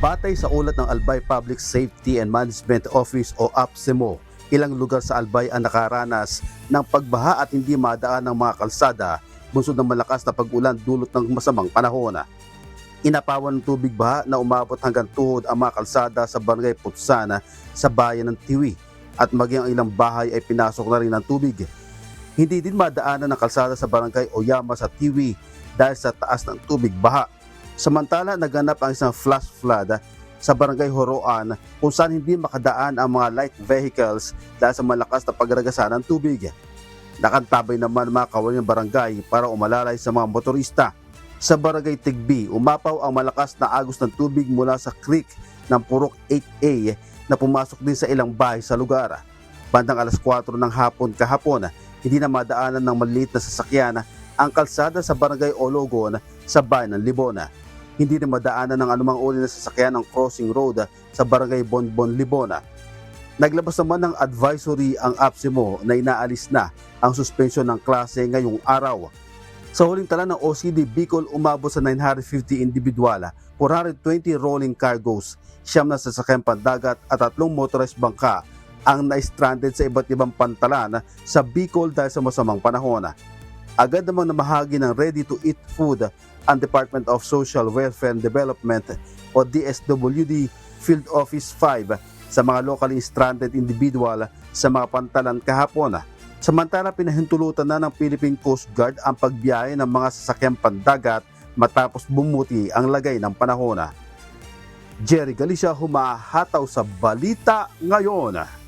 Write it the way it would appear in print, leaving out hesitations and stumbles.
Batay sa ulat ng Albay Public Safety and Management Office o APSEMO, ilang lugar sa Albay ang nakaranas ng pagbaha at hindi madaan ng mga kalsada bunsod ng malakas na pag-ulan dulot ng masamang panahon. Inapawan ng tubig baha na umabot hanggang tuhod ang mga kalsada sa Barangay Putsan sa bayan ng Tiwi at maging ang ilang bahay ay pinasok na rin ng tubig. Hindi din madaanan ng kalsada sa Barangay Oyama sa Tiwi dahil sa taas ng tubig baha. Samantala, naganap ang isang flash flood sa Barangay Horoan kung saan hindi makadaan ang mga light vehicles dahil sa malakas na pagragasa ng tubig. Nakantabay naman mga kawalan ng barangay para umalalay sa mga motorista. Sa Barangay Tigbi, umapaw ang malakas na agos ng tubig mula sa creek ng Purok 8A na pumasok din sa ilang bahay sa lugar. Bandang alas 4 ng hapon kahapon, hindi na madaanan ng maliit na sasakyan ang kalsada sa Barangay Ologon sa bayan ng Libona. Hindi na madaanan ng anumang uri na sasakyan ang crossing road sa Barangay Bonbon, Libona. Naglabas naman ng advisory ang APSEMO na inaalis na ang suspensyon ng klase ngayong araw. Sa huling tala ng OCD Bicol, umabot sa 950 individual, 420 rolling cargoes, 9 na sasakyang pandagat at 3 motorized bangka ang na-stranded sa iba't ibang pantalan sa Bicol dahil sa masamang panahon. Agad namang namahagi ng ready-to-eat food ang Department of Social Welfare and Development o DSWD Field Office 5 sa mga locally stranded individual sa mga pantalan kahapon. Samantala, pinahintulutan na ng Philippine Coast Guard ang pagbiyahe ng mga sasakyang pandagat matapos bumuti ang lagay ng panahon. Jerry Galicia, humahataw sa Balita Ngayon.